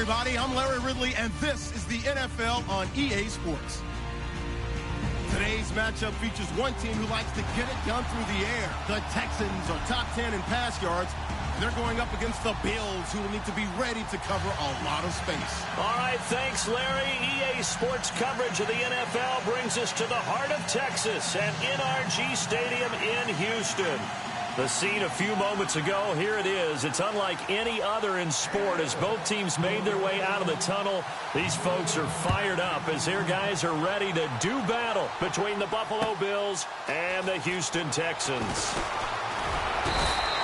everybody. I'm Larry Ridley, and this is the NFL on EA Sports. Today's matchup features one team who likes to get it done through the air. The Texans are top 10 in pass yards. They're going up against the Bills, who will need to be ready to cover a lot of space. All right, thanks, Larry. EA Sports coverage of the NFL brings us to the heart of Texas at NRG Stadium in Houston. The scene a few moments ago, here it is. It's unlike any other in sport as both teams made their way out of the tunnel. These folks are fired up as their guys are ready to do battle between the Buffalo Bills and the Houston Texans.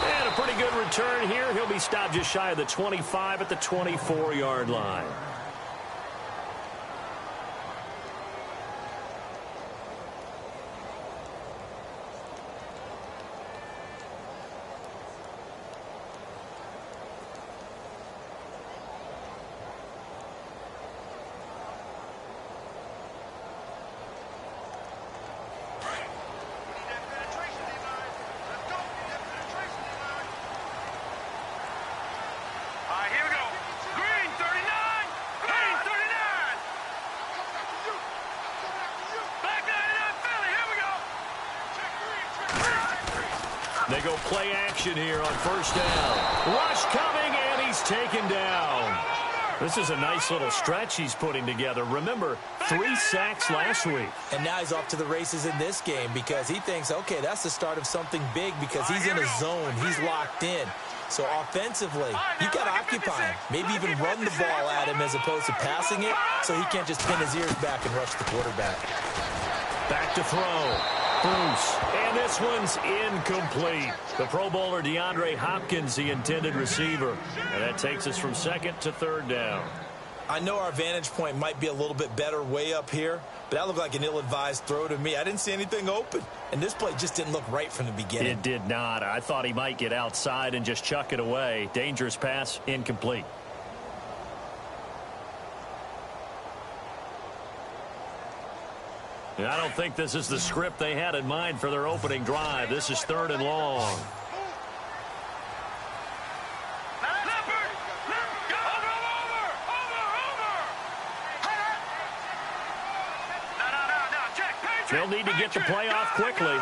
And a pretty good return here. He'll be stopped just shy of the 25 at the 24-yard line. They go play action here on first down. Rush coming, and he's taken down. This is a nice little stretch he's putting together. Remember, 3 sacks last week. And now he's off to the races in this game because he thinks, okay, that's the start of something big because he's in a zone. He's locked in. So offensively, you got to occupy him. Maybe even run the ball at him as opposed to passing it so he can't just pin his ears back and rush the quarterback. Back to throw. Bruce. And this one's incomplete. The Pro Bowler DeAndre Hopkins, the intended receiver. And that takes us from second to third down. I know our vantage point might be a little bit better way up here, but that looked like an ill-advised throw to me. I didn't see anything open, and this play just didn't look right from the beginning. It did not. I thought he might get outside and just chuck it away. Dangerous pass, incomplete. I don't think this is the script they had in mind for their opening drive. This is 3rd and long. They'll need to get the play off quickly.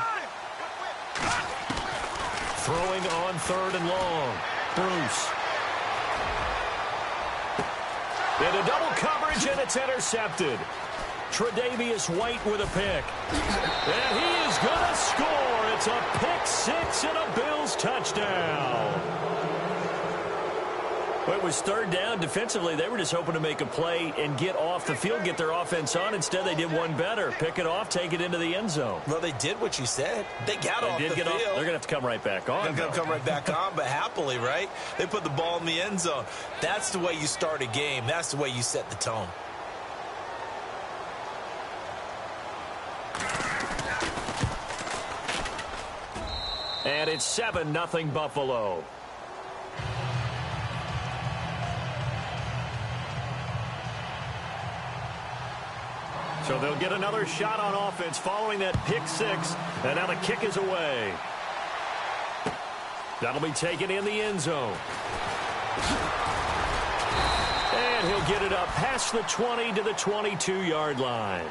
Throwing on 3rd and long. Bruce. Into double coverage, and it's intercepted. Tre'Davious White with a pick. And he is going to score. It's a pick 6 and a Bills touchdown. Well, it was 3rd down. Defensively, they were just hoping to make a play and get off the field, get their offense on. Instead, they did one better. Pick it off, take it into the end zone. Well, they did what you said. They got off the field. They're going to have to come right back on. They're going to come right back on, but happily, right? They put the ball in the end zone. That's the way you start a game. That's the way you set the tone. And it's 7-0 Buffalo. So they'll get another shot on offense following that pick 6. And now the kick is away. That'll be taken in the end zone. And he'll get it up past the 20 to the 22-yard line.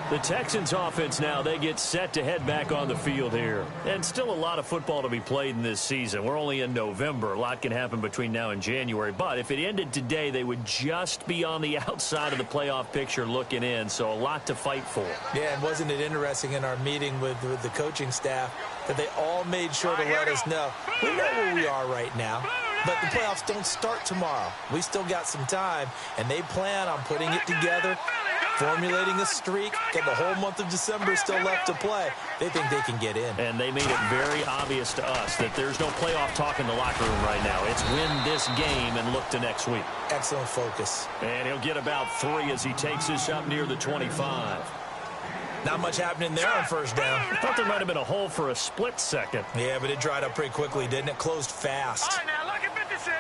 The Texans offense now, they get set to head back on the field here. And still a lot of football to be played in this season. We're only in November. A lot can happen between now and January. But if it ended today, they would just be on the outside of the playoff picture looking in. So a lot to fight for. Yeah, and wasn't it interesting in our meeting with the coaching staff that they all made sure to let us know, we know where we are right now. But the playoffs don't start tomorrow. We still got some time, and they plan on putting it together, formulating a streak, and the whole month of December is still left to play. They think they can get in. And they made it very obvious to us that there's no playoff talk in the locker room right now. It's win this game and look to next week. Excellent focus. And he'll get about 3 as he takes this up near the 25. Not much happening there on first down. I thought there might have been a hole for a split second. Yeah, but it dried up pretty quickly, didn't it? Closed fast. All right, now look at 56.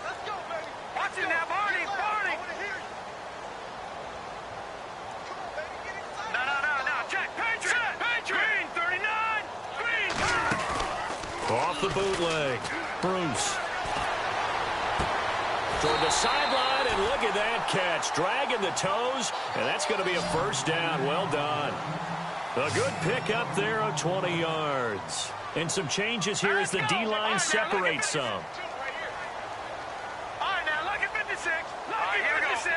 Let's go, baby. Watch it now, Barney. Barney. Come on, baby. Get inside. Off the bootleg. Bruce. Toward the sideline, and look at that catch. Dragging the toes, and that's going to be a first down. Well done. A good pickup there of 20 yards. And some changes here as the D-line separates some. All right, now, look at 56. Look at 56.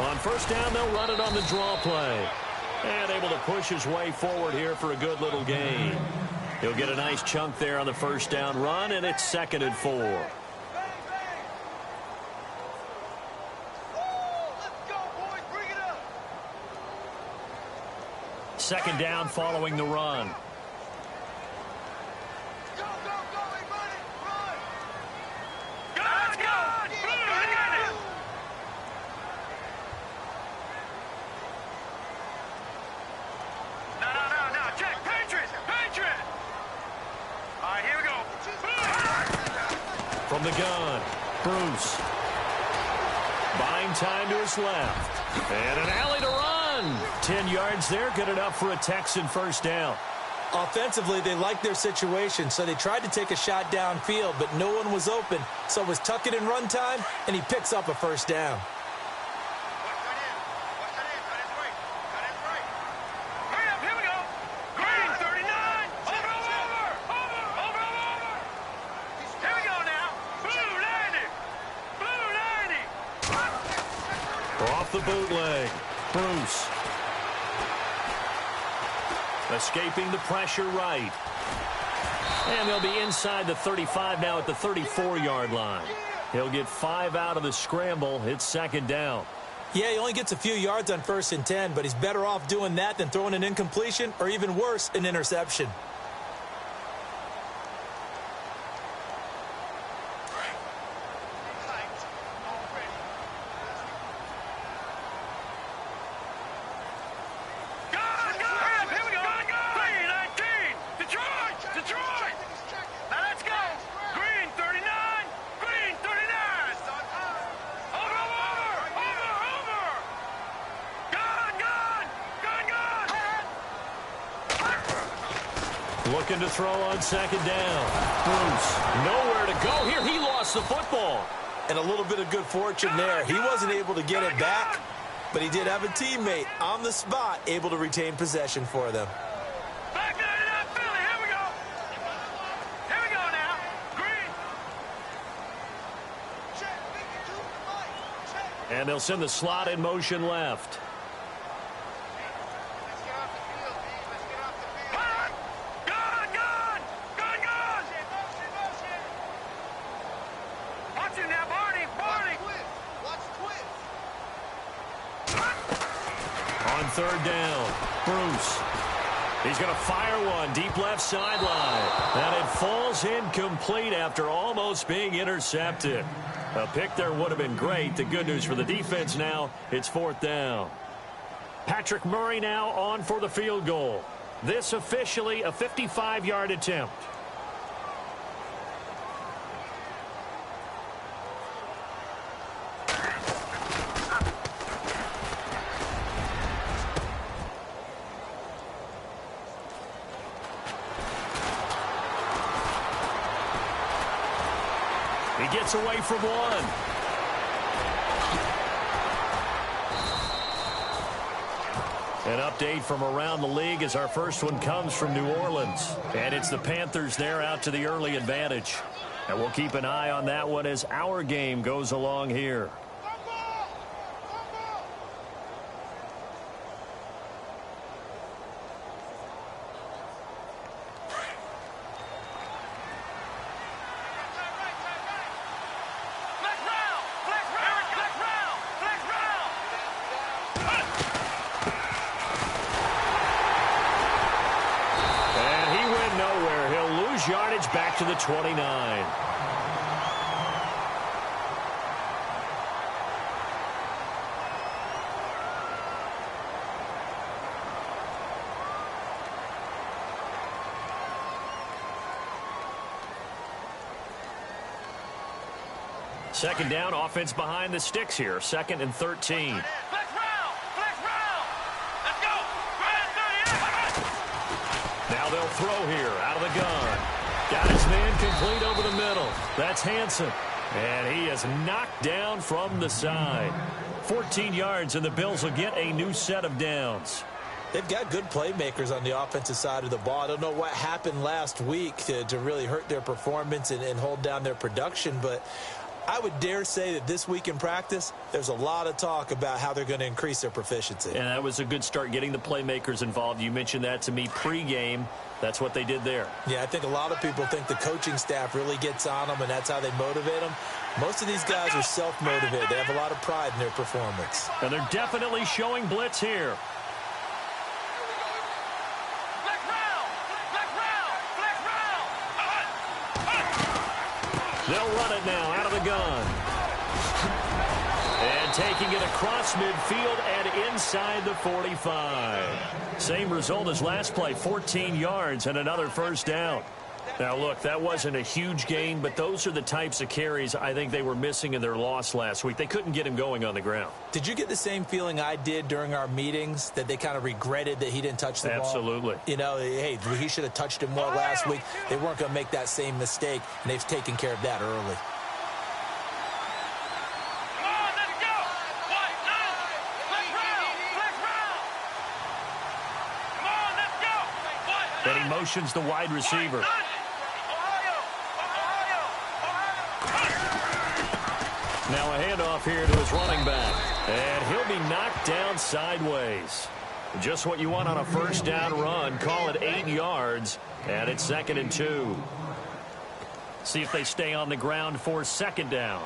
On first down, they'll run it on the draw play. And able to push his way forward here for a good little gain. He'll get a nice chunk there on the first down run, and it's 2nd and 4. Let's go, boys. Bring it up. 2nd down following the run. Go, hey, run it, run. Let's go. No. Check. Patriot. All right, here we go. From the gun, Bruce. Buying time to his left. And an alley to run. 10 yards there, good enough for a Texan first down. Offensively, they liked their situation, so they tried to take a shot downfield, but no one was open. So it was tuck it in run time, and he picks up a first down. Hurry up, here we go. Green, 39. Over. Here we go now. Blue 90. Off the bootleg, Bruce. Escaping the pressure right. And they'll be inside the 35 now at the 34-yard line. He'll get 5 out of the scramble. It's 2nd down. Yeah, he only gets a few yards on 1st and 10, but he's better off doing that than throwing an incompletion or even worse, an interception. Looking to throw on 2nd down. Bruce, nowhere to go here. He lost the football. And a little bit of good fortune there. He wasn't able to get it back, but he did have a teammate on the spot able to retain possession for them. Back it up, Philly. Here we go. Here we go now. Green. Check. And they'll send the slot in motion left. On 3rd down, Bruce. He's going to fire one deep left sideline. And it falls incomplete after almost being intercepted. A pick there would have been great. The good news for the defense now, it's 4th down. Patrick Murray now on for the field goal. This officially a 55-yard attempt. He gets away from one. An update from around the league as our first one comes from New Orleans. And it's the Panthers there out to the early advantage. And we'll keep an eye on that one as our game goes along here. Yardage back to the 29. Second down, offense behind the sticks here. 2nd and 13. Now they'll throw here out of the gun. Got his man complete over the middle. That's Hansen. And he is knocked down from the side. 14 yards, and the Bills will get a new set of downs. They've got good playmakers on the offensive side of the ball. I don't know what happened last week to really hurt their performance and hold down their production, but I would dare say that this week in practice, there's a lot of talk about how they're going to increase their proficiency. And that was a good start, getting the playmakers involved. You mentioned that to me pregame. That's what they did there. Yeah, I think a lot of people think the coaching staff really gets on them, and that's how they motivate them. Most of these guys are self-motivated. They have a lot of pride in their performance. And they're definitely showing blitz here. They'll run it now out of the gun. And taking it across midfield and inside the 45. Same result as last play, 14 yards and another first down. Now, look, that wasn't a huge gain, but those are the types of carries I think they were missing in their loss last week. They couldn't get him going on the ground. Did you get the same feeling I did during our meetings, that they kind of regretted that he didn't touch the ball? Absolutely. You know, hey, he should have touched him more last week. They weren't going to make that same mistake, and they've taken care of that early. And he motions the wide receiver. Now a handoff here to his running back. And he'll be knocked down sideways. Just what you want on a first down run. Call it 8 yards. And it's 2nd and 2. See if they stay on the ground for second down.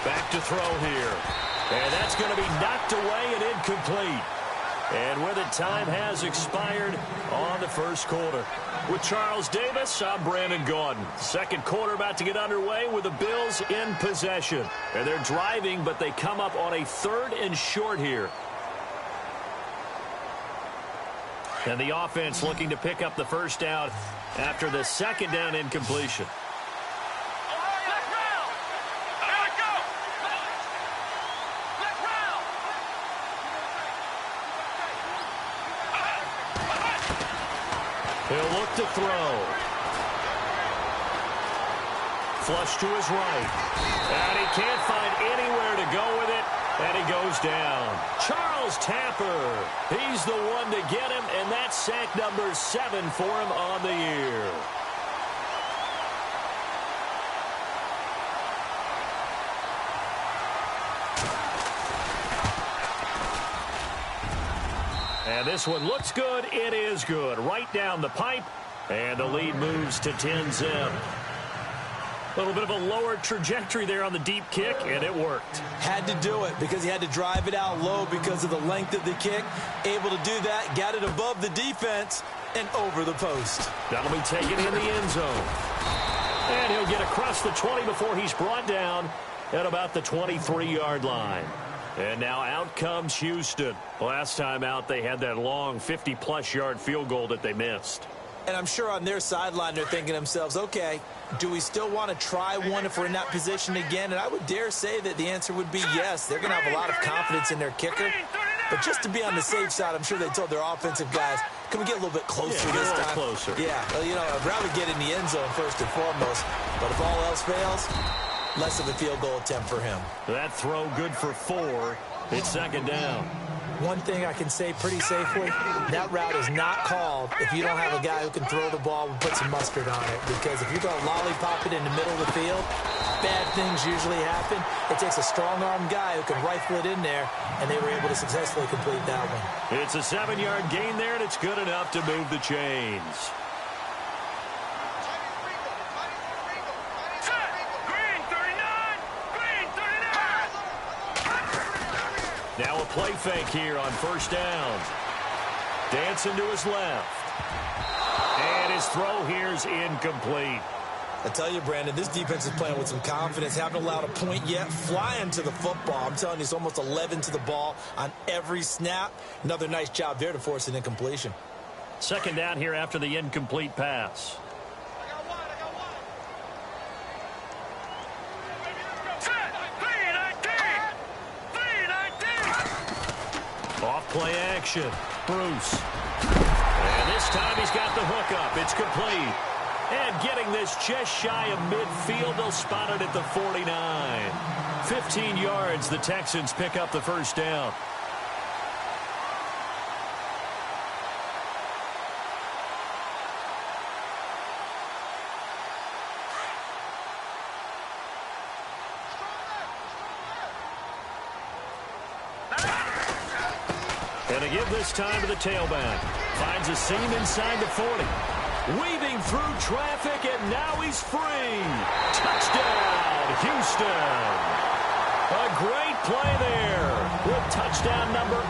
Back to throw here. And that's going to be knocked away and incomplete. And with it, time has expired on the first quarter. With Charles Davis, I'm Brandon Gaudin. Second quarter about to get underway with the Bills in possession. And they're driving, but they come up on a 3rd and short here. And the offense looking to pick up the first down after the second down incompletion. He'll look to throw. Flush to his right. And he can't find anywhere to go with it. And he goes down. Charles Tapper. He's the one to get him. And that's sack number 7 for him on the year. And this one looks good. It is good. Right down the pipe. And the lead moves to 10-zip. A little bit of a lower trajectory there on the deep kick, and it worked. Had to do it because he had to drive it out low because of the length of the kick. Able to do that, got it above the defense, and over the post. That'll be taken in the end zone. And he'll get across the 20 before he's brought down at about the 23-yard line. And now out comes Houston. Last time out, they had that long 50-plus yard field goal that they missed. And I'm sure on their sideline, they're thinking to themselves, okay, do we still want to try one if we're in that position again? And I would dare say that the answer would be yes. They're going to have a lot of confidence in their kicker. But just to be on the safe side, I'm sure they told their offensive guys, can we get a little bit closer this time? Closer. Yeah, well, you know, I'd rather get in the end zone first and foremost. But if all else fails, less of a field goal attempt for him. That throw good for 4. It's second down. One thing I can say pretty safely, that route is not called if you don't have a guy who can throw the ball and put some mustard on it. Because if you're going to lollipop it in the middle of the field, bad things usually happen. It takes a strong-armed guy who can rifle it in there, and they were able to successfully complete that one. It's a 7-yard gain there, and it's good enough to move the chains. Now a play fake here on first down. Dancing to his left. And his throw here's incomplete. I tell you, Brandon, this defense is playing with some confidence. Haven't allowed a point yet. Flying to the football. I'm telling you, it's almost 11 to the ball on every snap. Another nice job there to force an incompletion. Second down here after the incomplete pass. Play action. Bruce. And this time he's got the hook up. It's complete. And getting this just shy of midfield, they'll spot it at the 49. 15 yards, the Texans pick up the first down. And a give this time to the tailback. Finds a seam inside the 40. Weaving through traffic, and now he's free. Touchdown, Houston. A great play there with touchdown number 8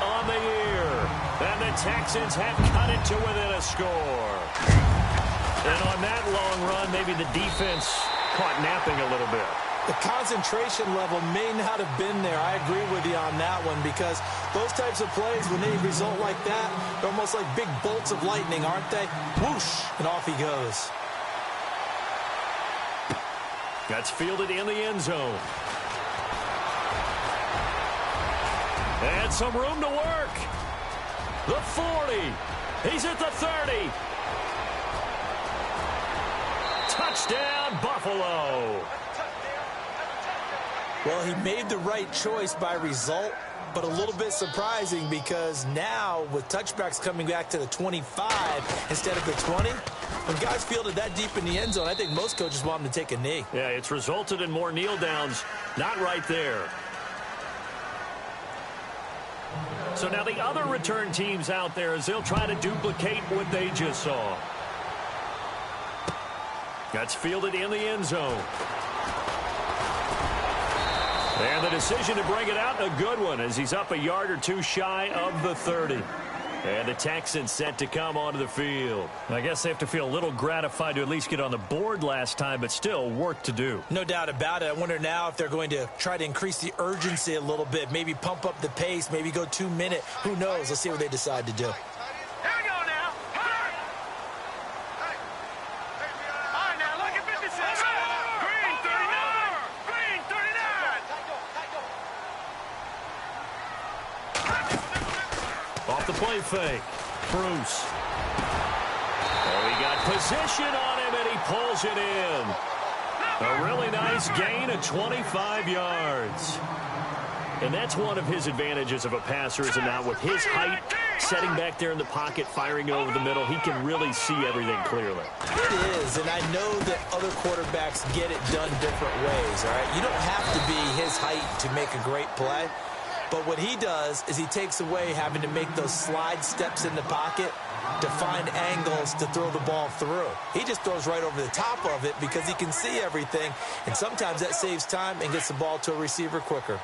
on the year. And the Texans have cut it to within a score. And on that long run, maybe the defense caught napping a little bit. The concentration level may not have been there. I agree with you on that one because those types of plays, when they result like that, they're almost like big bolts of lightning, aren't they? Whoosh, and off he goes. That's fielded in the end zone. And some room to work. The 40. He's at the 30. Touchdown, Buffalo. Well, he made the right choice by result, but a little bit surprising because now with touchbacks coming back to the 25 instead of the 20, when guys fielded that deep in the end zone, I think most coaches want him to take a knee. Yeah, it's resulted in more kneel downs. Not right there. So now the other return teams out there as they'll try to duplicate what they just saw. That's fielded in the end zone. And the decision to bring it out, a good one, as he's up a yard or two shy of the 30. And the Texans set to come onto the field. I guess they have to feel a little gratified to at least get on the board last time, but still work to do. No doubt about it. I wonder now if they're going to try to increase the urgency a little bit, maybe pump up the pace, maybe go 2 minute. Who knows? Let's see what they decide to do. Here we go now. All right, now look at 56. Green 39. Green 39. Off the play fake. Bruce. Oh, he got position on him, and he pulls it in. A really nice gain of 25 yards. And that's one of his advantages of a passer, is not with his height, setting back there in the pocket, firing it over the middle. He can really see everything clearly. It is, and I know that other quarterbacks get it done different ways, all right? You don't have to be his height to make a great play. But what he does is he takes away having to make those slide steps in the pocket to find angles to throw the ball through. He just throws right over the top of it because he can see everything, and sometimes that saves time and gets the ball to a receiver quicker.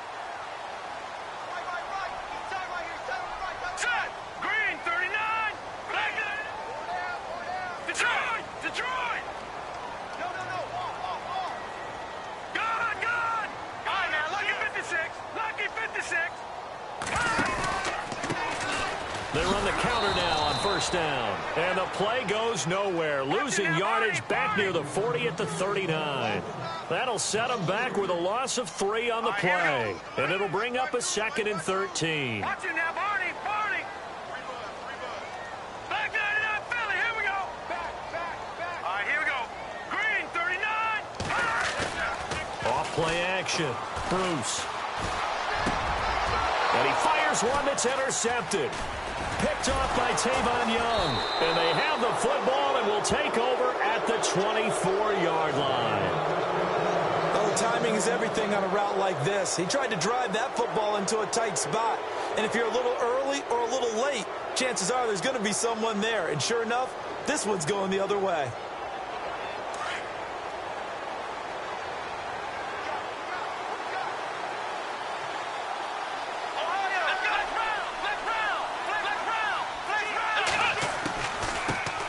Set. Green 39. Back it. Detroit. Detroit. Good, good. All right, now lucky 56. Lucky 56. They run the counter now on first down. And the play goes nowhere. Losing yardage back near the 40 at the 39. That'll set them back with a loss of 3 on the play. And it'll bring up a 2nd and 13. Watch it now, Barney. Barney. Back 99, Philly. Here we go. Back. All right, here we go. Green 39. Off play action. Bruce. And he fires one that's intercepted. Picked off by Tavon Young. And they have the football and will take over at the 24-yard line. Oh, timing is everything on a route like this. He tried to drive that football into a tight spot. And if you're a little early or a little late, chances are there's going to be someone there. And sure enough, this one's going the other way.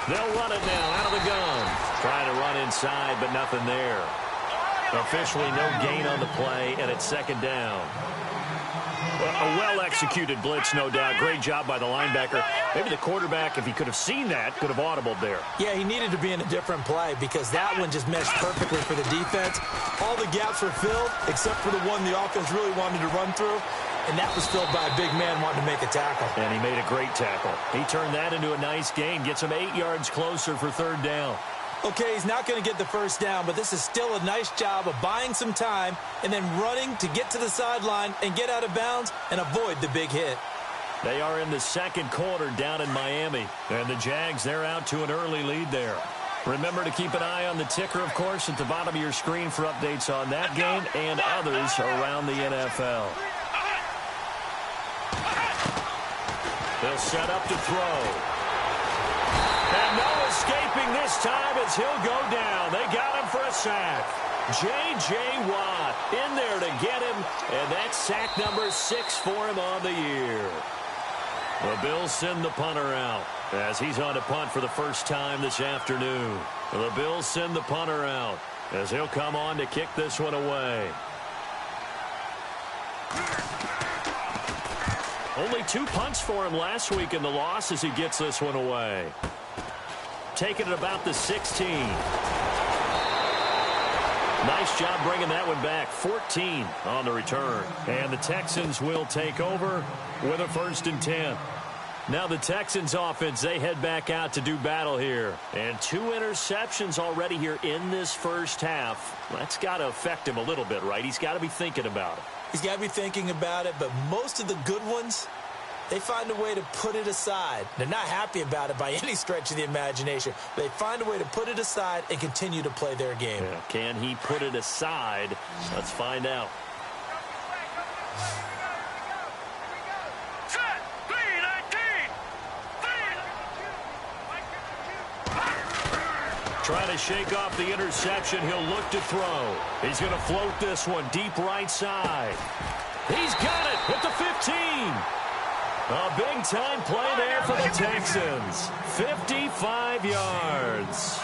They'll run it now out of the gun. Trying to run inside, but nothing there. Officially no gain on the play, and it's 2nd down. Well, a well-executed blitz, no doubt. Great job by the linebacker. Maybe the quarterback, if he could have seen that, could have audibled there. Yeah, he needed to be in a different play because that one just meshed perfectly for the defense. All the gaps were filled except for the one the offense really wanted to run through. and that was filled by a big man wanting to make a tackle. And he made a great tackle. He turned that into a nice gain, gets him 8 yards closer for third down. Okay, he's not going to get the first down, but this is still a nice job of buying some time and then running to get to the sideline and get out of bounds and avoid the big hit. They are in the second quarter down in Miami. And the Jags, they're out to an early lead there. Remember to keep an eye on the ticker, of course, at the bottom of your screen for updates on that game and others around the NFL. They'll set up to throw. And no escaping this time as he'll go down. They got him for a sack. J.J. Watt in there to get him, and that's sack number 6 for him on the year. The Bills send the punter out as he's on to punt for the first time this afternoon. The Bills send the punter out as he'll come on to kick this one away. Only 2 punts for him last week in the loss as he gets this one away. Taking it about the 16. Nice job bringing that one back. 14 on the return. And the Texans will take over with a 1st and 10. Now the Texans offense, they head back out to do battle here. And 2 interceptions already here in this first half. That's got to affect him a little bit, right? He's got to be thinking about it. He's got to be thinking about it, but most of the good ones, they find a way to put it aside. They're not happy about it by any stretch of the imagination. They find a way to put it aside and continue to play their game. Yeah, can he put it aside? Let's find out. Trying to shake off the interception. He'll look to throw. He's going to float this one deep right side. He's got it at the 15. A big-time play there for the Texans. 55 yards.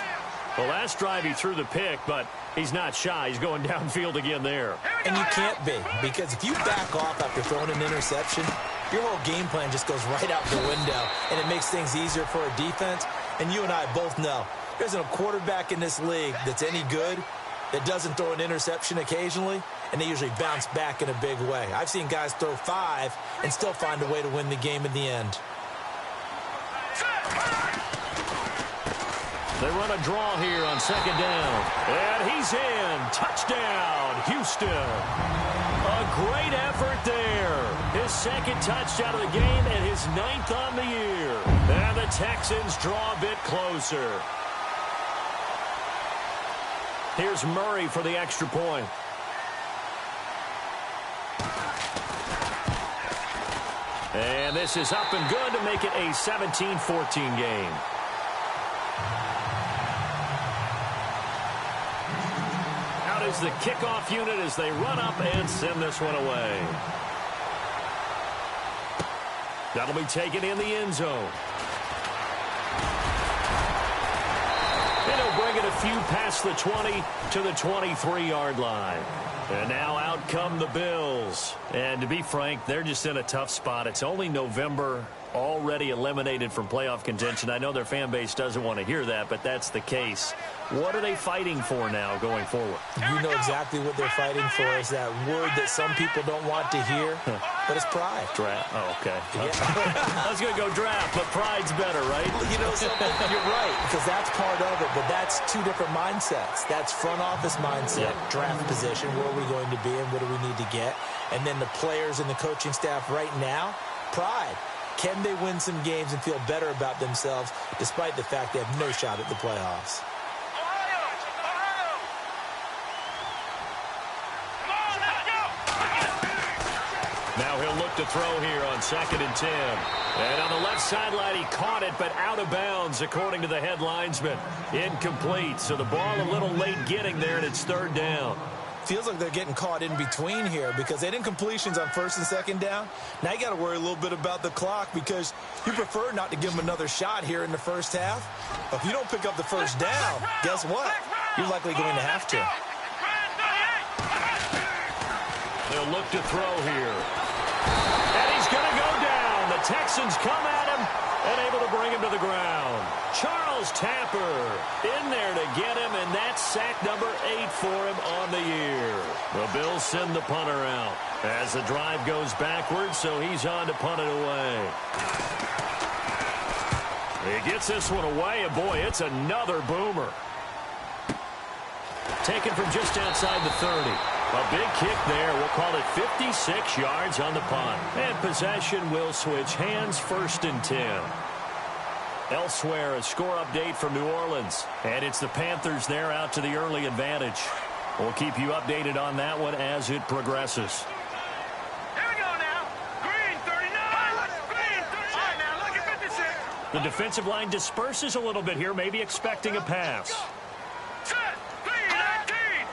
Well, last drive he threw the pick, but he's not shy. He's going downfield again there. And you can't be, because if you back off after throwing an interception, your whole game plan just goes right out the window, and it makes things easier for a defense. And you and I both know there isn't a quarterback in this league that's any good that doesn't throw an interception occasionally, and they usually bounce back in a big way. I've seen guys throw 5 and still find a way to win the game in the end. They run a draw here on 2nd down. And he's in. Touchdown, Houston. A great effort there. His 2nd touchdown of the game and his 9th on the year. And the Texans draw a bit closer. Here's Murray for the extra point. And this is up and good to make it a 17-14 game. Out is the kickoff unit as they run up and send this one away. That'll be taken in the end zone. And he'll bring it a few past the 20 to the 23-yard line. And now out come the Bills. And to be frank, they're just in a tough spot. It's only November, already eliminated from playoff contention. I know their fan base doesn't want to hear that, but that's the case. What are they fighting for now going forward? You know exactly what they're fighting for. Is that word that some people don't want to hear, but it's pride. Draft. Oh, okay. Yeah. I was going to go draft, but pride's better, right? Well, you know something? You're right, because that's part of it, but that's 2 different mindsets. That's front office mindset, draft position, where are we going to be and what do we need to get? And then the players and the coaching staff right now, pride. Can they win some games and feel better about themselves despite the fact they have no shot at the playoffs? Now he'll look to throw here on 2nd and 10. And on the left sideline, he caught it, but out of bounds, according to the head linesman. Incomplete, so the ball a little late getting there, and it's 3rd down. Feels like they're getting caught in between here because they didn't completions on 1st and 2nd down. Now you got to worry a little bit about the clock because you prefer not to give them another shot here in the first half. But if you don't pick up the 1st down, guess what? You're likely going to have to. They'll look to throw here. And he's going to go down. The Texans come at him, and able to bring him to the ground. Charles Tapper in there to get him, and that's sack number 8 for him on the year. The Bills send the punter out as the drive goes backwards, so he's on to punt it away. He gets this one away, and boy, it's another boomer. Taken from just outside the 30. A big kick there. We'll call it 56 yards on the punt. And possession will switch hands, 1st and 10. Elsewhere, a score update from New Orleans. And it's the Panthers there out to the early advantage. We'll keep you updated on that one as it progresses. Here we go now. Green 39. Green 39. All right, now look at 56. The defensive line disperses a little bit here, maybe expecting a pass. Set. 319.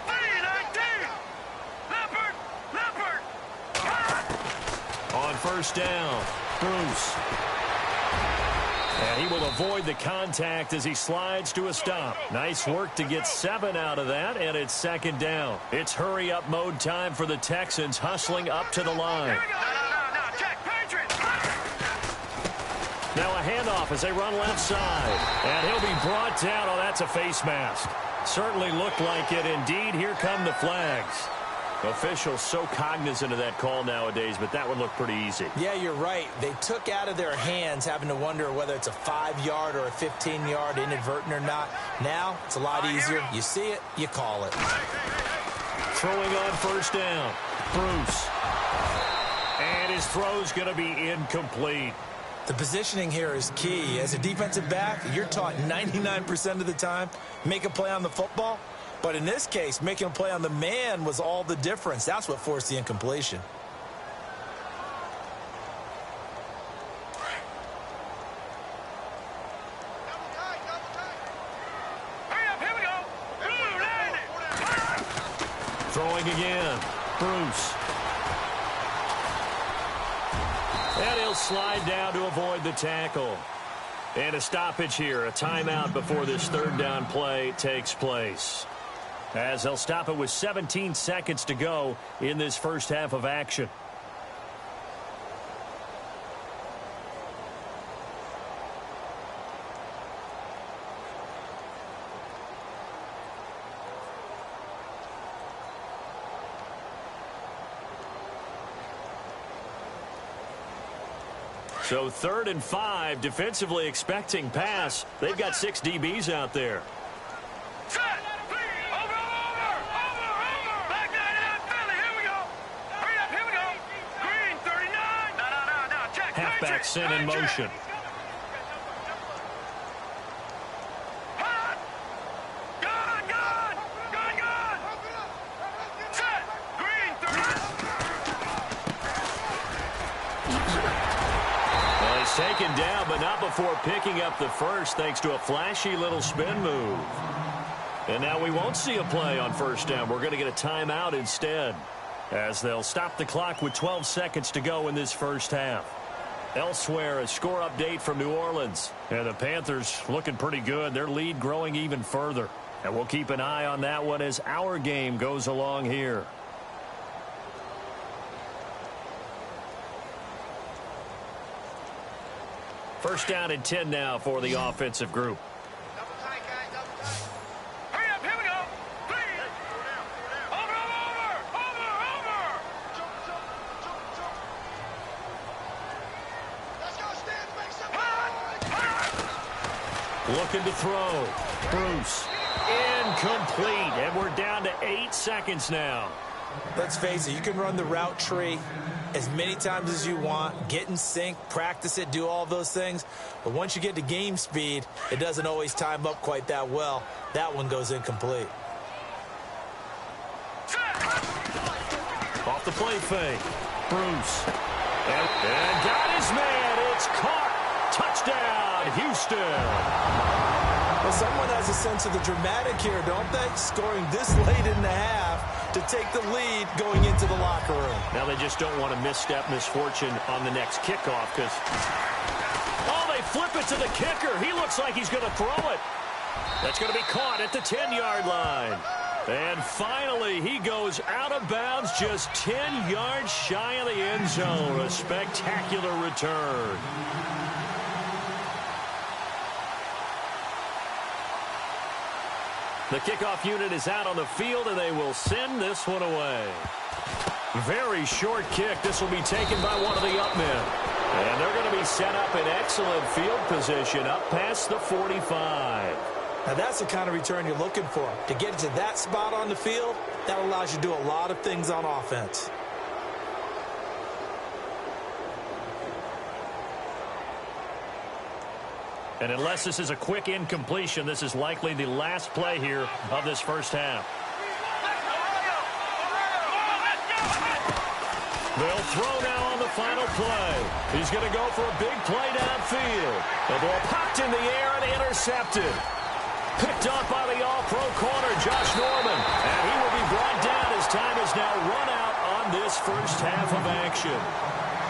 319. Leopard. On 1st down, Bruce. And he will avoid the contact as he slides to a stop. Nice work to get 7 out of that, and it's 2nd down. It's hurry-up mode time for the Texans, hustling up to the line. Here we go. No. Check. Patriots. Now a handoff as they run left side. And he'll be brought down. Oh, that's a face mask. Certainly looked like it. Indeed, here come the flags. Officials so cognizant of that call nowadays, but that one looked pretty easy. Yeah, you're right. They took out of their hands having to wonder whether it's a 5-yard or a 15-yard inadvertent or not. Now, it's a lot easier. You see it, you call it. Throwing on 1st down, Bruce. And his throw's going to be incomplete. The positioning here is key. As a defensive back, you're taught 99% of the time, make a play on the football. But in this case, making a play on the man was all the difference. That's what forced the incompletion. Hurry up. Here we go. Blue landed. Throwing again, Bruce. And he'll slide down to avoid the tackle. And a stoppage here, a timeout before this 3rd down play takes place. As they'll stop it with 17 seconds to go in this first half of action. So 3rd and 5, defensively expecting pass. They've got 6 DBs out there. Set. Over. Back 9 Philly. Here we go. Hurry up. Here we go. Green 39. No. Check. Halfback sent in motion. Hot. Gun. Set. Green 39. Well, he's taken down, but not before picking up the first, thanks to a flashy little spin move. And now we won't see a play on 1st down. We're going to get a timeout instead, as they'll stop the clock with 12 seconds to go in this first half. Elsewhere, a score update from New Orleans. And the Panthers looking pretty good. Their lead growing even further. And we'll keep an eye on that one as our game goes along here. First down and 10 now for the offensive group. Hurry up. Here we go. Please. Over. Let's go, Stans. Make some noise. Looking to throw. Bruce. Incomplete. And we're down to 8 seconds now. Let's face it, you can run the route tree as many times as you want, get in sync, practice it, do all those things. But once you get to game speed, it doesn't always time up quite that well. That one goes incomplete. Off the play fake. Bruce. And got his man. It's caught. Touchdown, Houston. Well, someone has a sense of the dramatic here, don't they? Scoring this late in the half to take the lead going into the locker room. Now they just don't want to misstep misfortune on the next kickoff because, oh, they flip it to the kicker. He looks like he's going to throw it. That's going to be caught at the 10-yard line. And finally, he goes out of bounds just 10 yards shy of the end zone. A spectacular return. The kickoff unit is out on the field, and they will send this one away. Very short kick. This will be taken by one of the up men. And they're going to be set up in excellent field position up past the 45. Now, that's the kind of return you're looking for. To get to that spot on the field, that allows you to do a lot of things on offense. And unless this is a quick incompletion, this is likely the last play here of this first half. They'll throw now on the final play. He's going to go for a big play downfield. The ball popped in the air and intercepted. Picked off by the all-pro corner, Josh Norman. And he will be brought down as time is now run out on this first half of action.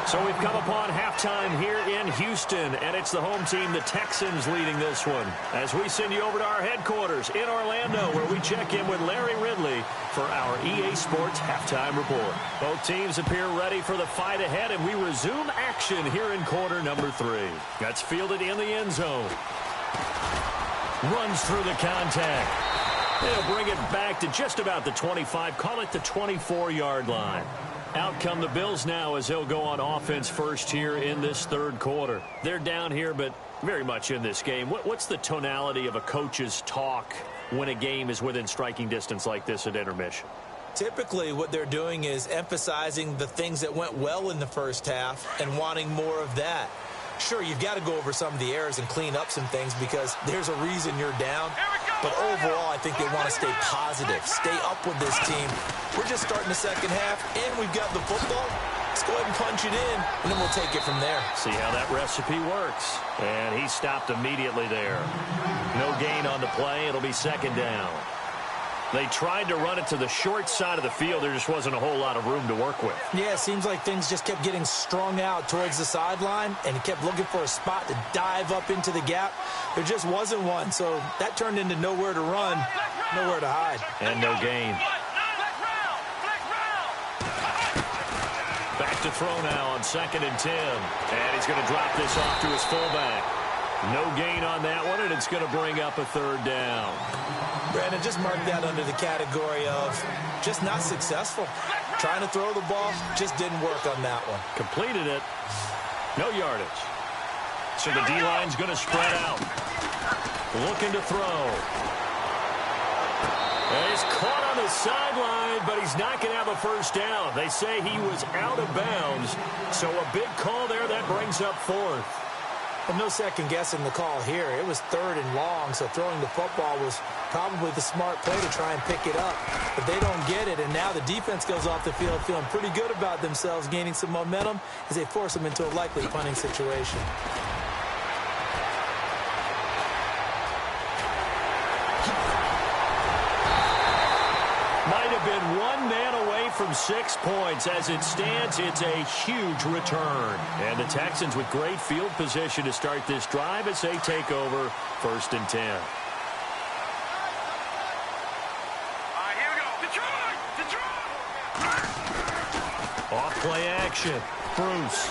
So we've come upon halftime here in Houston, and it's the home team, the Texans, leading this one. As we send you over to our headquarters in Orlando, where we check in with Larry Ridley for our EA Sports Halftime Report. Both teams appear ready for the fight ahead, and we resume action here in quarter number 3. That's fielded in the end zone. Runs through the contact. They'll bring it back to just about the 25, call it the 24-yard line. Out come the Bills now as they'll go on offense first here in this third quarter. They're down here, but very much in this game. What's the tonality of a coach's talk when a game is within striking distance like this at intermission? Typically, what they're doing is emphasizing the things that went well in the first half and wanting more of that. Sure, you've got to go over some of the errors and clean up some things because there's a reason you're down. But overall, I think they want to stay positive, stay up with this team. We're just starting the second half, and we've got the football. Let's go ahead and punch it in, and then we'll take it from there. See how that recipe works. And he stopped immediately there. No gain on the play. It'll be second down. They tried to run it to the short side of the field. There just wasn't a whole lot of room to work with. Yeah, it seems like things just kept getting strung out towards the sideline, and he kept looking for a spot to dive up into the gap. There just wasn't one, so that turned into nowhere to run, nowhere to hide. And no gain. Back to throw now on 2nd and 10. And he's going to drop this off to his fullback. No gain on that one, and it's going to bring up a third down. Brandon, just mark that under the category of just not successful. Trying to throw the ball, just didn't work on that one. Completed it. No yardage. So the D-line's going to spread out. Looking to throw. And he's caught on the sideline, but he's not going to have a first down. They say he was out of bounds. So a big call there that brings up 4th. But no second guessing the call here. It was 3rd and long, so throwing the football was probably the smart play to try and pick it up. But they don't get it, and now the defense goes off the field feeling pretty good about themselves, gaining some momentum as they force them into a likely punting situation. Might have been one man away from 6 points. As it stands, it's a huge return. And the Texans with great field position to start this drive as they take over 1st and 10. All right, here we go. Detroit! Detroit! Off play action. Bruce.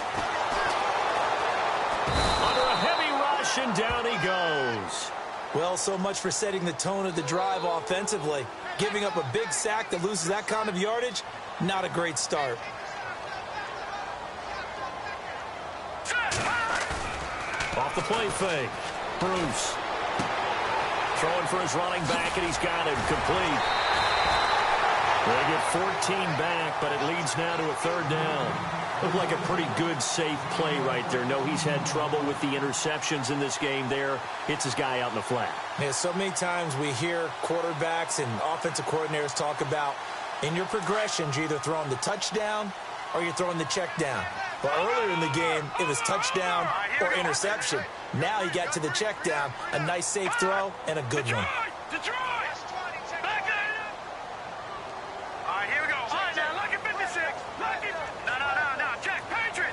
Under a heavy rush, and down he goes. Well, so much for setting the tone of the drive offensively. Giving up a big sack that loses that kind of yardage, not a great start. Off the play fake. Bruce. Throwing for his running back, and he's got him complete. They get 14 back, but it leads now to a 3rd down. Looked like a pretty good, safe play right there. No, he's had trouble with the interceptions in this game there. Hits his guy out in the flat. Yeah, so many times we hear quarterbacks and offensive coordinators talk about in your progressions, you're either throwing the touchdown or you're throwing the check down. Well, earlier in the game, it was touchdown or interception. Now he got to the check down, a nice safe throw, and a good one. Detroit! Back it! All right, here we go. All right, now, lucky 56. Lucky. No. Check. Patriot.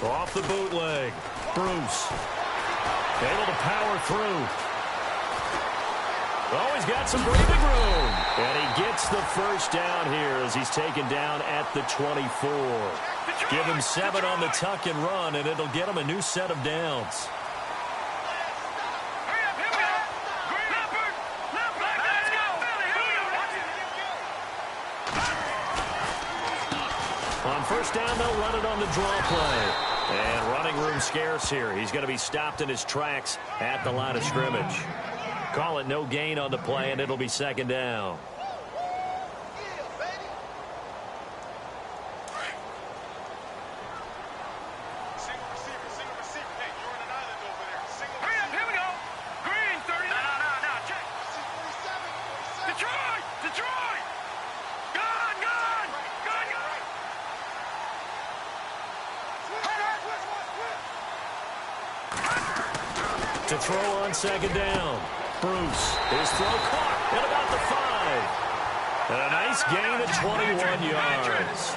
Off the bootleg. Bruce. Able to power through. Oh, he's got some breathing room. And he gets the first down here as he's taken down at the 24. Give him 7 on the tuck and run, and it'll get him a new set of downs. On first down, they'll run it on the draw play. And running room scarce here. He's going to be stopped in his tracks at the line of scrimmage. Call it no gain on the play, and it'll be second down. To throw on second down. Bruce, his throw caught at about the 5. And a nice gain of 21 yards.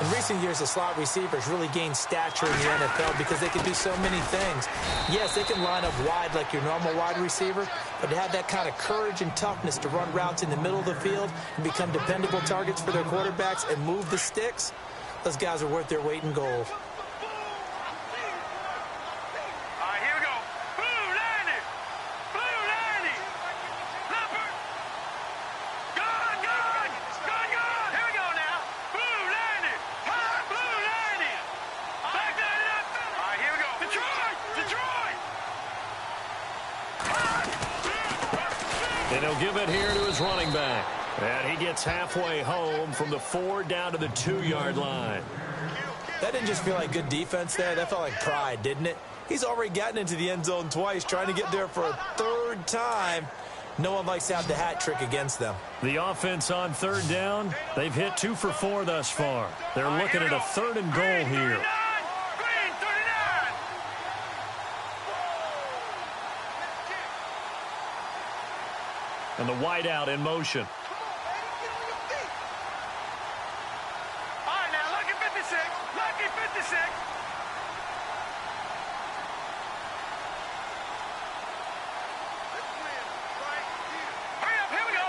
In recent years, the slot receivers really gained stature in the NFL because they can do so many things. Yes, they can line up wide like your normal wide receiver, but to have that kind of courage and toughness to run routes in the middle of the field and become dependable targets for their quarterbacks and move the sticks, those guys are worth their weight in gold. And he'll give it here to his running back. And he gets halfway home from the 4 down to the 2-yard line. That didn't just feel like good defense there. That felt like pride, didn't it? He's already gotten into the end zone twice, trying to get there for a 3rd time. No one likes to have the hat trick against them. The offense on 3rd down, they've hit 2 for 4 thus far. They're looking at a 3rd and goal here. And the wideout in motion. All right, now, lucky 56. Lucky 56. Hurry up, here we go.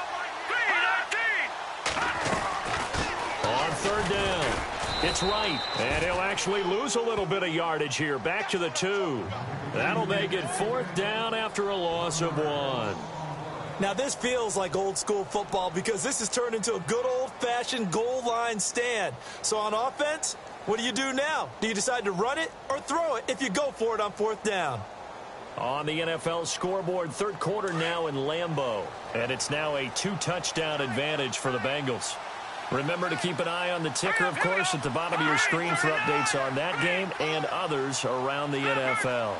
3-19. On 3rd down, it's right. And he'll actually lose a little bit of yardage here. Back to the 2. That'll make it 4th down after a loss of 1. Now, this feels like old-school football because this has turned into a good old-fashioned goal line stand. So on offense, what do you do now? Do you decide to run it or throw it if you go for it on 4th down? On the NFL scoreboard, 3rd quarter now in Lambeau. And it's now a 2-touchdown advantage for the Bengals. Remember to keep an eye on the ticker, of course, at the bottom of your screen for updates on that game and others around the NFL.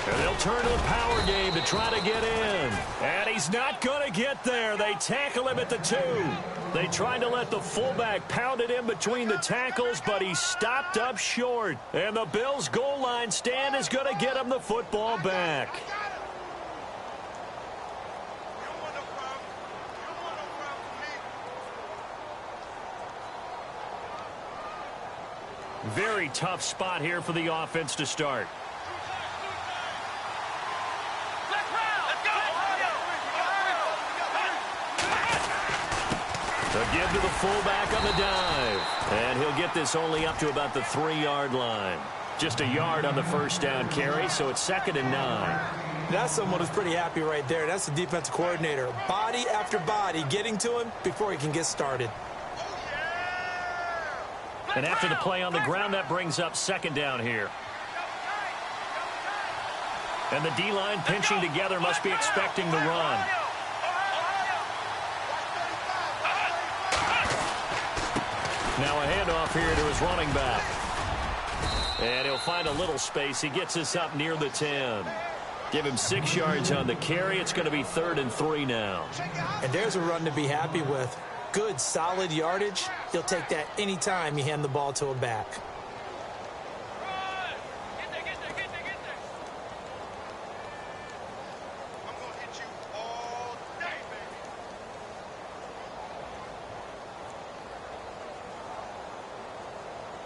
And they'll turn to the power game to try to get in. And he's not going to get there. They tackle him at the 2. They tried to let the fullback pound it in between the tackles, but he stopped up short. And the Bills' goal line stand is going to get him the football back. Very tough spot here for the offense to start. A give to the fullback on the dive. And he'll get this only up to about the 3-yard line. Just a yard on the first down carry, so it's 2nd and 9. That's someone who's pretty happy right there. That's the defensive coordinator. Body after body getting to him before he can get started. And after the play on the ground, that brings up 2nd down here. And the D-line pinching together must be expecting the run. Now a handoff here to his running back. And he'll find a little space. He gets this up near the 10. Give him 6 yards on the carry. It's going to be 3rd and 3 now. And there's a run to be happy with. Good, solid yardage. He'll take that any time you hand the ball to a back.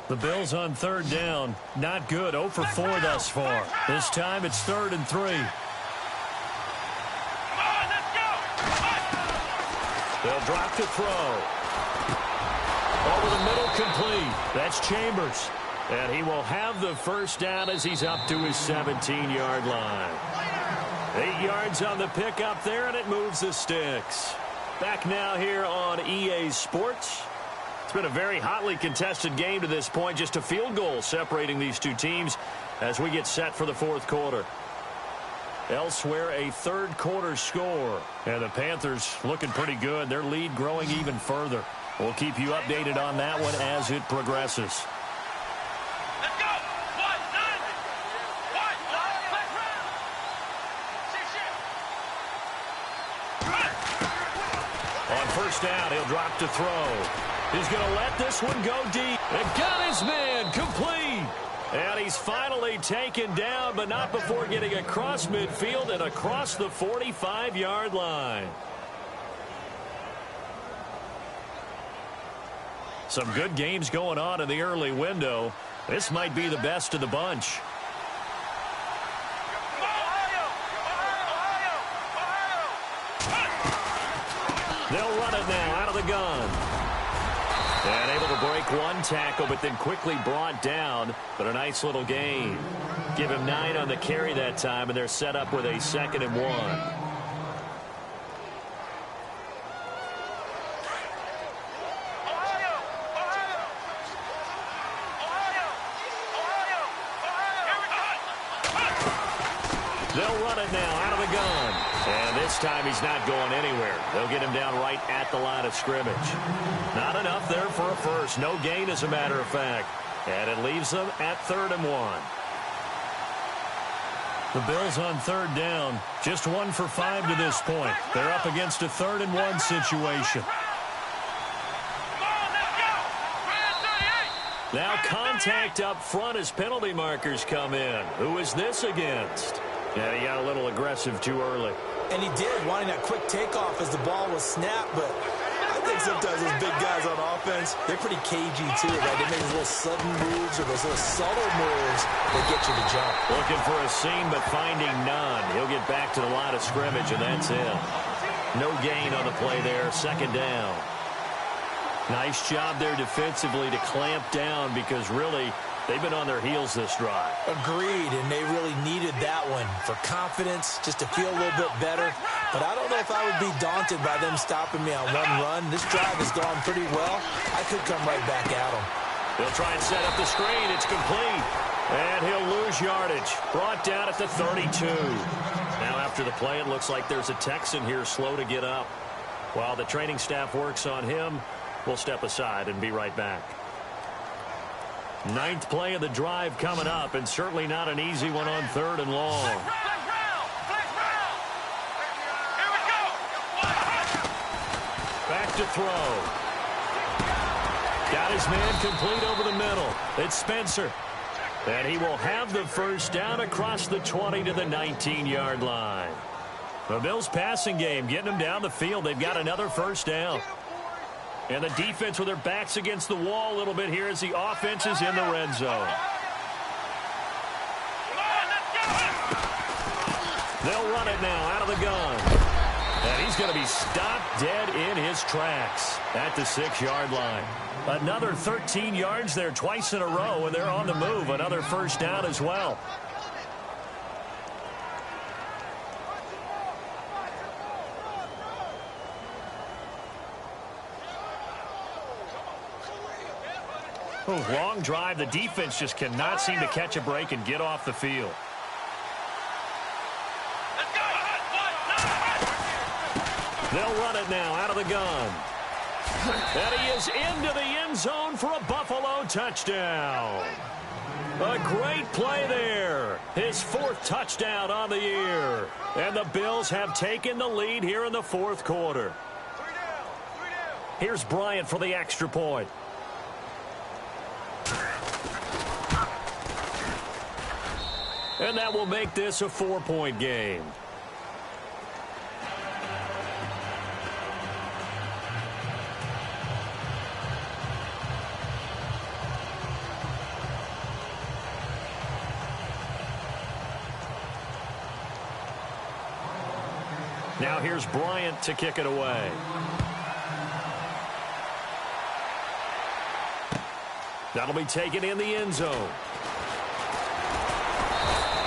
The Bills on 3rd down. Not good. 0 for 4 thus far. This time it's 3rd and 3. They'll drop to throw. Over the middle, complete. That's Chambers. And he will have the first down as he's up to his 17-yard line. 8 yards on the pickup there, and it moves the sticks. Back now here on EA Sports. It's been a very hotly contested game to this point. Just a field goal separating these two teams as we get set for the fourth quarter. Elsewhere, a third quarter score. And the Panthers looking pretty good. Their lead growing even further. We'll keep you updated on that one as it progresses. Let's go. On first down, he'll drop to throw. He's going to let this one go deep. And got his man complete. And he's finally taken down, but not before getting across midfield and across the 45-yard line. Some good games going on in the early window. This might be the best of the bunch. They'll run it now out of the gun. And able to break one tackle, but then quickly brought down. But a nice little gain. Give him 9 on the carry that time, and they're set up with a 2nd and 1. They'll run it now out of the gun. And this time he's not going anywhere. They'll get him down right at the line of scrimmage. Not enough there for a first. No gain, as a matter of fact. And it leaves them at 3rd and 1. The Bills on 3rd down. Just 1 for 5 to this point. They're up against a 3rd and 1 situation. Now contact up front as penalty markers come in. Who is this against? Yeah, he got a little aggressive too early. And he did, wanting that quick takeoff as the ball was snapped, but I think sometimes those big guys on offense, they're pretty cagey too, right? They make those little sudden moves or those little subtle moves that get you to jump. Looking for a seam, but finding none. He'll get back to the line of scrimmage, and that's it. No gain on the play there, 2nd down. Nice job there defensively to clamp down because really they've been on their heels this drive. Agreed, and they really needed that one for confidence, just to feel a little bit better. But I don't know if I would be daunted by them stopping me on one run. This drive has gone pretty well. I could come right back at them. They'll try and set up the screen. It's complete. And he'll lose yardage. Brought down at the 32. Now after the play, it looks like there's a Texan here slow to get up. While the training staff works on him, we'll step aside and be right back. 9th play of the drive coming up, and certainly not an easy one on 3rd and long. Back to throw. Got his man complete over the middle. It's Spencer. And he will have the first down across the 20 to the 19-yard line. The Bills passing game getting them down the field. They've got another first down. And the defense with their backs against the wall a little bit here as the offense is in the red zone. They'll run it now out of the gun. And he's going to be stopped dead in his tracks at the 6-yard line. Another 13 yards there twice in a row, and they're on the move. Another first down as well. Long drive. The defense just cannot seem to catch a break and get off the field. They'll run it now out of the gun. And he is into the end zone for a Buffalo touchdown. A great play there. His 4th touchdown on the year. And the Bills have taken the lead here in the 4th quarter. Here's Bryant for the extra point. And that will make this a 4-point game. Now here's Bryant to kick it away. That'll be taken in the end zone.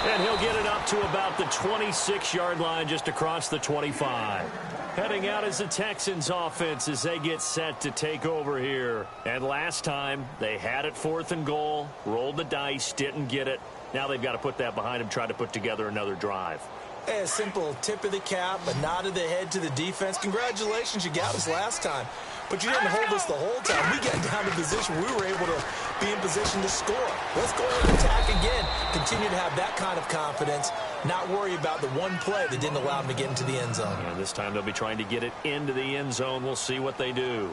And he'll get it up to about the 26-yard line, just across the 25. Heading out is the Texans offense as they get set to take over here. And last time, they had it 4th and goal, rolled the dice, didn't get it. Now they've got to put that behind them, try to put together another drive. Hey, a simple tip of the cap, a nod of the head to the defense. Congratulations, you got us last time. But you didn't hold us the whole time. We got down to position we were able to be in position to score. Let's go ahead and attack again. Continue to have that kind of confidence. Not worry about the one play that didn't allow them to get into the end zone. And this time they'll be trying to get it into the end zone. We'll see what they do.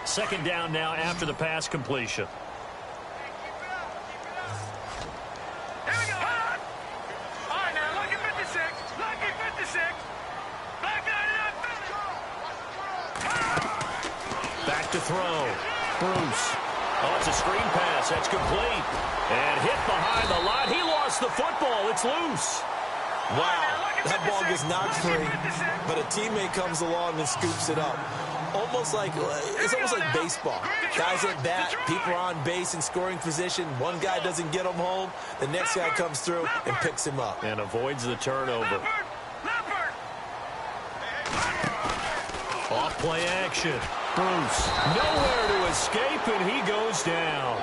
Second down now after the pass completion. Here we go. All right, now, lucky 56. Lucky 56. Back 99. Back to throw. Bruce. Oh, it's a screen pass. That's complete. And hit behind the line. He lost the football. It's loose. Wow, that ball gets knocked free, but a teammate comes along and scoops it up. It's almost like baseball. Guys at bat, people are on base in scoring position. One guy doesn't get him home. The next guy comes through and picks him up. And avoids the turnover. Off play action. Bruce nowhere to escape, and he goes down.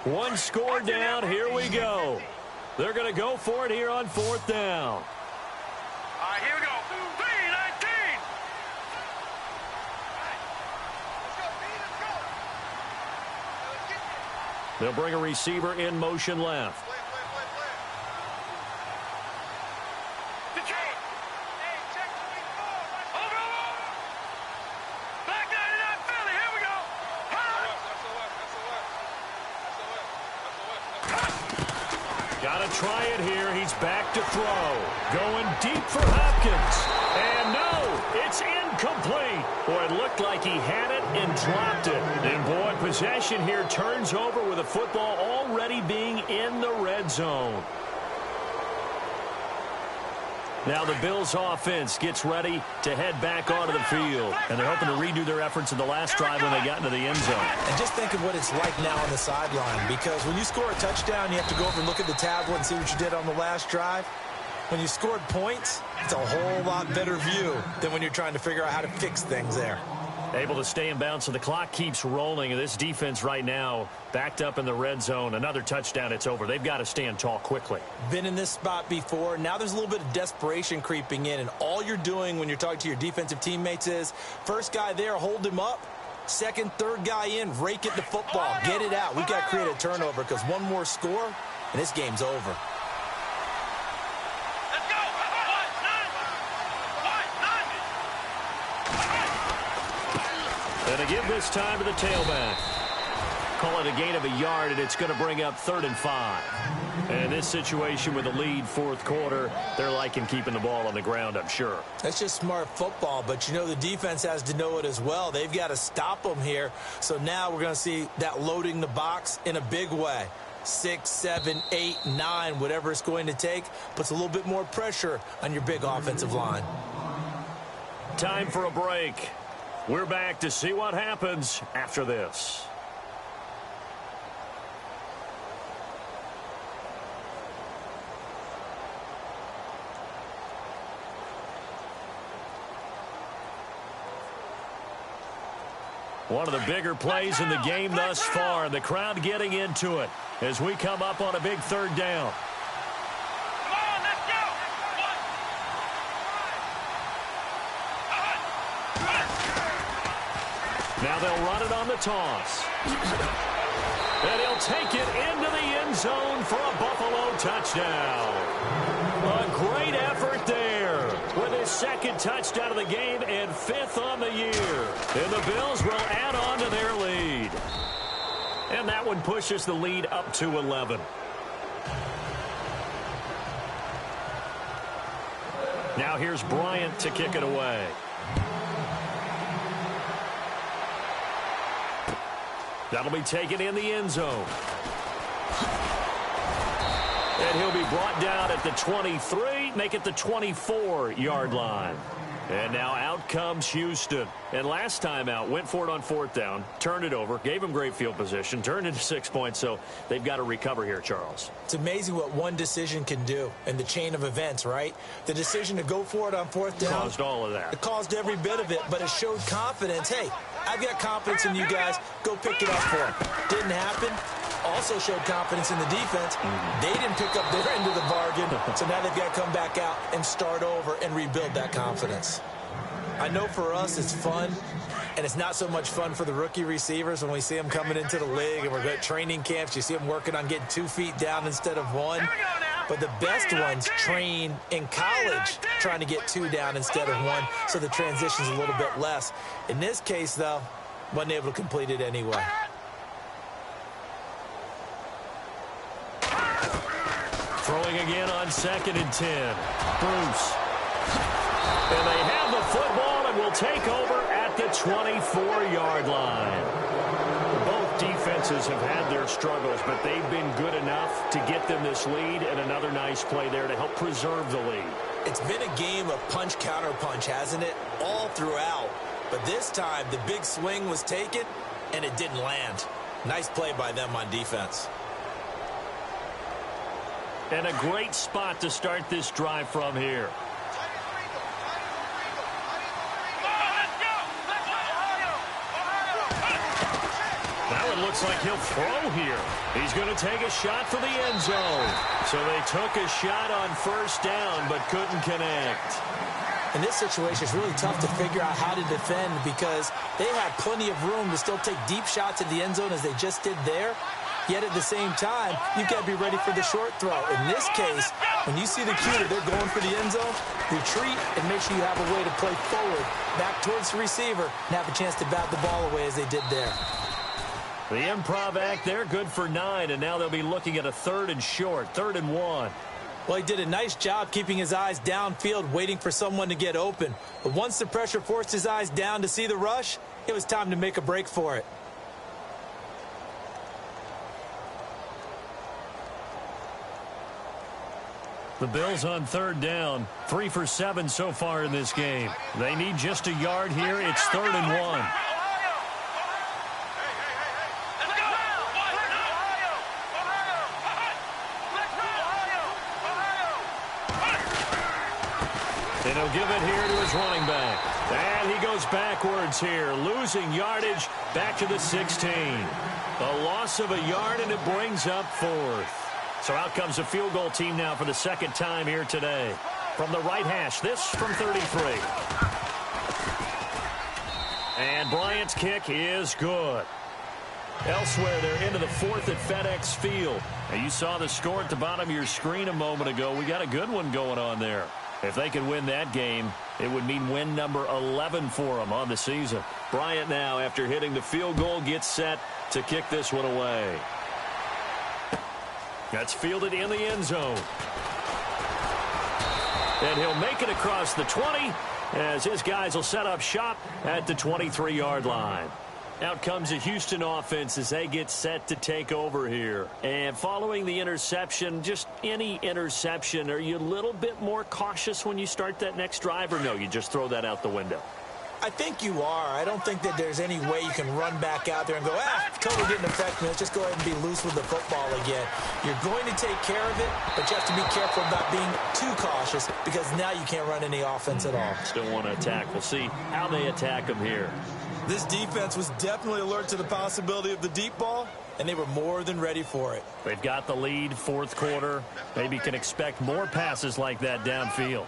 One score down. Here we go. They're going to go for it here on 4th down. All right, here we go. 3-19. They'll bring a receiver in motion left. Try it here. He's back to throw. Going deep for Hopkins. And no, it's incomplete. Boy, it looked like he had it and dropped it. And boy, possession here turns over with the football already being in the red zone. Now the Bills offense gets ready to head back onto the field. And they're hoping to redo their efforts in the last drive when they got into the end zone. And just think of what it's like now on the sideline. Because when you score a touchdown, you have to go over and look at the tablet and see what you did on the last drive. When you scored points, it's a whole lot better view than when you're trying to figure out how to fix things there. Able to stay in bounds, so the clock keeps rolling. And this defense right now backed up in the red zone. Another touchdown, it's over. They've got to stand tall quickly. Been in this spot before. Now there's a little bit of desperation creeping in. And all you're doing when you're talking to your defensive teammates is, first guy there, hold him up. Second, third guy in, rake at the football. Get it out. We've got to create a turnover because one more score, and this game's over. And to give this time to the tailback. Call it a gain of a yard, and it's going to bring up 3rd and 5. And this situation with a lead 4th quarter, they're liking keeping the ball on the ground, I'm sure. That's just smart football, but you know the defense has to know it as well. They've got to stop them here. So now we're going to see that loading the box in a big way. 6, 7, 8, 9, whatever it's going to take, puts a little bit more pressure on your big offensive line. Time for a break. We're back to see what happens after this. One of the bigger plays in the game thus far, and the crowd getting into it as we come up on a big 3rd down. Now they'll run it on the toss. And he'll take it into the end zone for a Buffalo touchdown. A great effort there with his 2nd touchdown of the game and 5th on the year. And the Bills will add on to their lead. And that one pushes the lead up to 11. Now here's Bryant to kick it away. That'll be taken in the end zone. And he'll be brought down at the 23, make it the 24-yard line. And now out comes Houston. And last time out, went for it on 4th down, turned it over, gave him great field position, turned into 6 points, so they've got to recover here, Charles. It's amazing what one decision can do in the chain of events, right? The decision to go for it on 4th down. Caused all of that. It caused every bit of it, but it showed confidence. Hey, I've got confidence in you guys. Go pick it up for them. Didn't happen. Also showed confidence in the defense. They didn't pick up their end of the bargain, so now they've got to come back out and start over and rebuild that confidence. I know for us it's fun, and it's not so much fun for the rookie receivers when we see them coming into the league and we're at training camps. You see them working on getting 2 feet down instead of 1. But the best ones train in college trying to get 2 down instead of 1, so the transition's a little bit less. In this case, though, wasn't able to complete it anyway. Throwing again on 2nd and 10. Bruce. And they have the football and will take over at the 24-yard line. Both defenses have had their struggles, but they've been good enough to get them this lead, and another nice play there to help preserve the lead. It's been a game of punch-counter-punch, hasn't it? All throughout. But this time, the big swing was taken, and it didn't land. Nice play by them on defense. And a great spot to start this drive from here. Now it looks like he'll throw here. He's going to take a shot for the end zone. So they took a shot on 1st down, but couldn't connect. In this situation, it's really tough to figure out how to defend because they had plenty of room to still take deep shots at the end zone as they just did there. Yet at the same time, you've got to be ready for the short throw. In this case, when you see the cue that they're going for the end zone, retreat and make sure you have a way to play forward, back towards the receiver, and have a chance to bat the ball away as they did there. The improv act there, good for 9, and now they'll be looking at a 3rd and short, 3rd and 1. Well, he did a nice job keeping his eyes downfield, waiting for someone to get open. But once the pressure forced his eyes down to see the rush, it was time to make a break for it. The Bills on 3rd down, 3 for 7 so far in this game. They need just a yard here. It's 3rd and 1. And he'll give it here to his running back. And he goes backwards here, losing yardage back to the 16. A loss of a yard, and it brings up 4th. So out comes the field goal team now for the 2nd time here today. From the right hash, this from 33. And Bryant's kick is good. Elsewhere, they're into the 4th at FedEx Field. Now, you saw the score at the bottom of your screen a moment ago. We got a good one going on there. If they could win that game, it would mean win number 11 for them on the season. Bryant now, after hitting the field goal, gets set to kick this one away. That's fielded in the end zone. And he'll make it across the 20 as his guys will set up shop at the 23-yard line. Out comes the Houston offense as they get set to take over here. And following the interception, just any interception, are you a little bit more cautious when you start that next drive, or no, you just throw that out the window? I think you are. I don't think that there's any way you can run back out there and go, totally didn't affect me. Let's just go ahead and be loose with the football again. You're going to take care of it, but you have to be careful about being too cautious because now you can't run any offense at all. Still want to attack. We'll see how they attack them here. This defense was definitely alert to the possibility of the deep ball, and they were more than ready for it. They've got the lead, 4th quarter. Maybe can expect more passes like that downfield.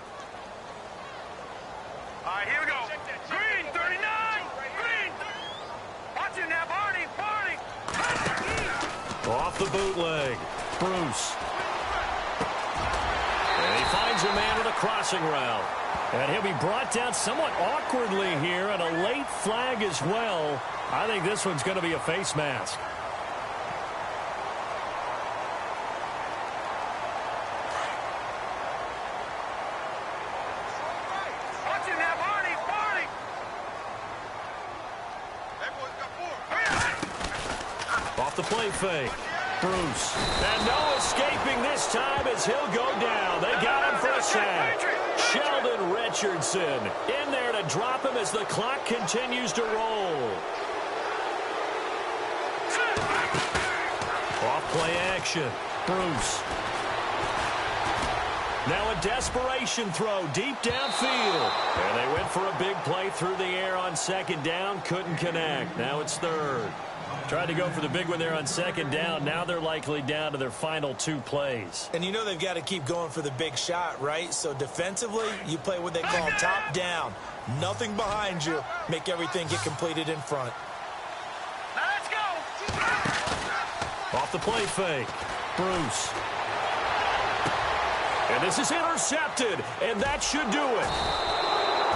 All right, here we go. Green, 39. Green. Watch it now, Barney. Off the bootleg. Bruce. And he finds a man with a crossing route. And he'll be brought down somewhat awkwardly here, and a late flag as well. I think this one's going to be a face mask. play fake. Bruce. And no escaping this time as he'll go down. They got him for a sack. Sheldon Richardson in there to drop him as the clock continues to roll. Off play action. Bruce. Now a desperation throw deep downfield. And they went for a big play through the air on second down. Couldn't connect. Now it's third. Tried to go for the big one there on second down. Now they're likely down to their final 2 plays. And you know they've got to keep going for the big shot, right? So defensively, you play what they call top down. Nothing behind you. Make everything get completed in front. Now let's go. Off the play fake. Bruce. And this is intercepted, and that should do it.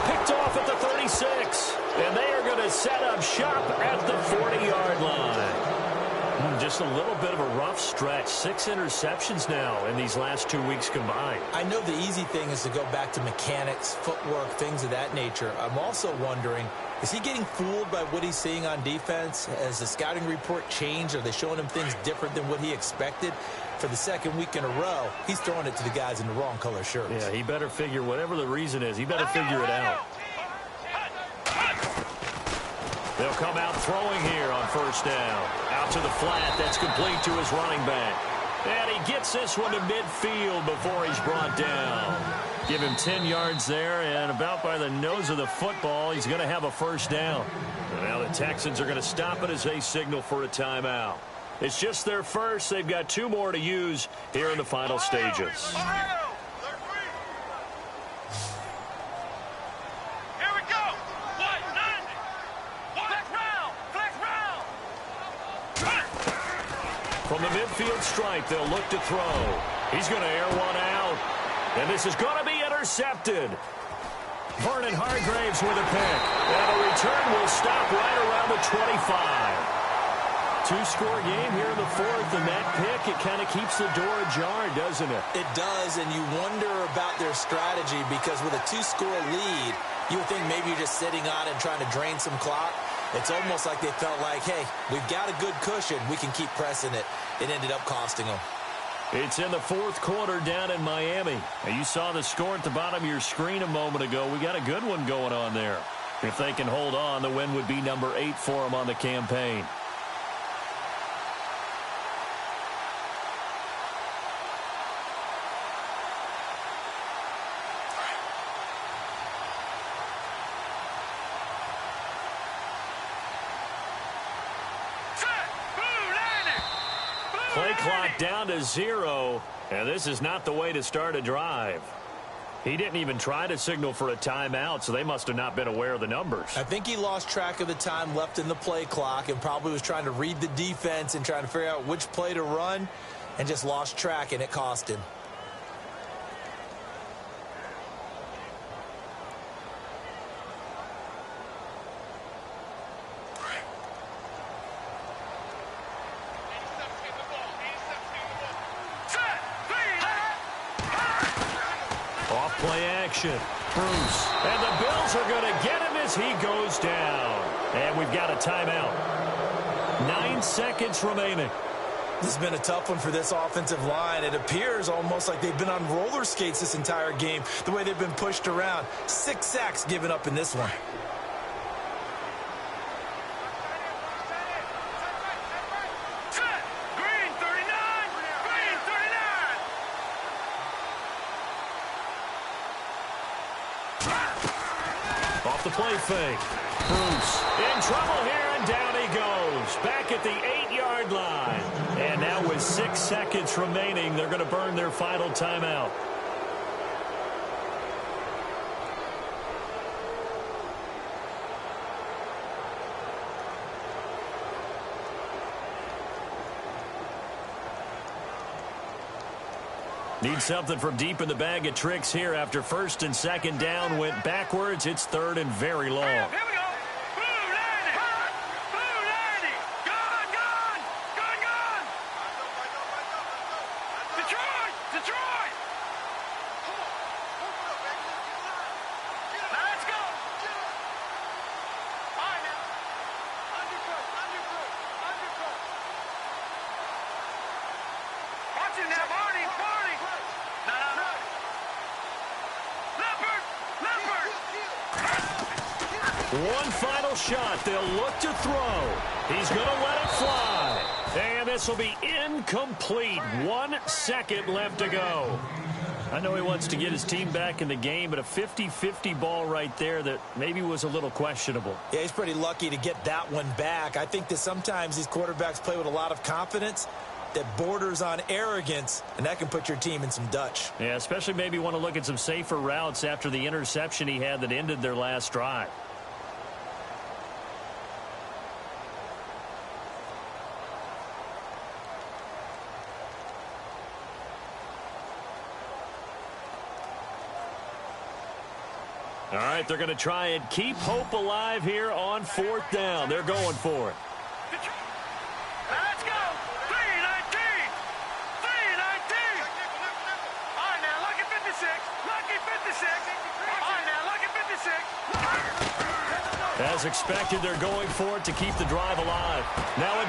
Picked off at the 36, and they are going to set up shop at the 40-yard line. Just a little bit of a rough stretch. 6 interceptions now in these last 2 weeks combined. I know the easy thing is to go back to mechanics, footwork, things of that nature. I'm also wondering, is he getting fooled by what he's seeing on defense? Has the scouting report changed? Are they showing him things different than what he expected? For the second week in a row, he's throwing it to the guys in the wrong color shirts. Yeah, he better figure, whatever the reason is, he better figure it out. They'll come out throwing here on first down. Out to the flat. That's complete to his running back. And he gets this one to midfield before he's brought down. Give him 10 yards there, and about by the nose of the football, he's going to have a first down. And now the Texans are going to stop it as they signal for a timeout. It's just their first. They've got 2 more to use here in the final stages. From the midfield stripe, they'll look to throw. He's going to air one out. And this is going to be intercepted. Vernon Hargraves with a pick. And the return will stop right around the 25. 2-score game here in the 4th, and that pick, it kind of keeps the door ajar, doesn't it? It does, and you wonder about their strategy because with a 2-score lead, you would think maybe you're just sitting on it and trying to drain some clock. It's almost like they felt like, hey, we've got a good cushion. We can keep pressing it. It ended up costing them. It's in the 4th quarter down in Miami. Now, you saw the score at the bottom of your screen a moment ago. We got a good one going on there. If they can hold on, the win would be number 8 for them on the campaign. Play clock down to 0, and this is not the way to start a drive. He didn't even try to signal for a timeout, so they must have not been aware of the numbers. I think he lost track of the time left in the play clock and probably was trying to read the defense and trying to figure out which play to run and just lost track, and it cost him. Play action. Bruce. And the Bills are going to get him as he goes down. And we've got a timeout. 9 seconds remaining. This has been a tough one for this offensive line. It appears almost like they've been on roller skates this entire game, the way they've been pushed around. 6 sacks given up in this one. Off the play fake. Bruce in trouble here, and down he goes. Back at the 8-yard line. And now with 6 seconds remaining, they're going to burn their final timeout. Need something from deep in the bag of tricks here after 1st and 2nd down went backwards. It's 3rd and very long. Here we go. Blue landing. Blue landing. Gone, gone. Gone, gone. Detroit. Detroit. Now let's go. All right, now. Under control. Under control. One final shot. They'll look to throw. He's going to let it fly. And this will be incomplete. 1 second left to go. I know he wants to get his team back in the game, but a 50-50 ball right there that maybe was a little questionable. Yeah, he's pretty lucky to get that one back. I think that sometimes these quarterbacks play with a lot of confidence that borders on arrogance, and that can put your team in some Dutch. Yeah, especially maybe want to look at some safer routes after the interception he had that ended their last drive. All right, they're going to try and keep hope alive here on 4th down. They're going for it. Let's go. 3-19. 3-19. All right, now, lucky 56. Lucky 56. All right, now, lucky 56. As expected, they're going for it to keep the drive alive. Now a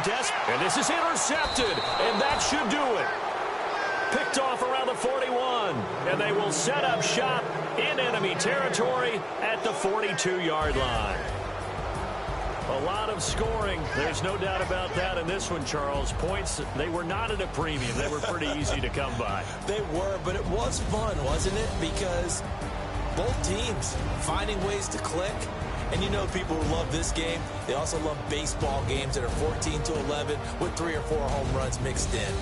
and this is intercepted, and that should do it. Picked off around the 41, and they will set up shop in enemy territory at the 42-yard line. A lot of scoring. There's no doubt about that in this one, Charles. Points, they were not at a premium. They were pretty easy to come by. They were, but it was fun, wasn't it? Because both teams finding ways to click. And you know people who love this game, they also love baseball games that are 14-11 with 3 or 4 home runs mixed in.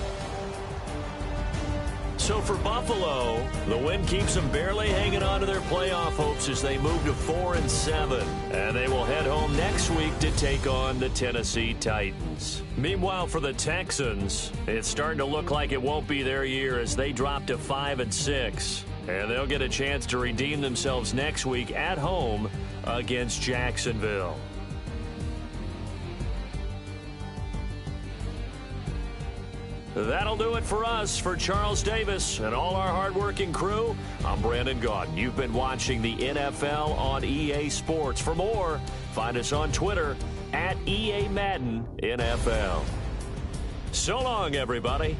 So for Buffalo, the win keeps them barely hanging on to their playoff hopes as they move to 4-7. And they will head home next week to take on the Tennessee Titans. Meanwhile, for the Texans, it's starting to look like it won't be their year as they drop to 5-6. And they'll get a chance to redeem themselves next week at home against Jacksonville. That'll do it for us. For Charles Davis and all our hardworking crew, I'm Brandon Gaudin. You've been watching the NFL on EA Sports. For more, find us on Twitter @EA Madden NFL. So long, everybody.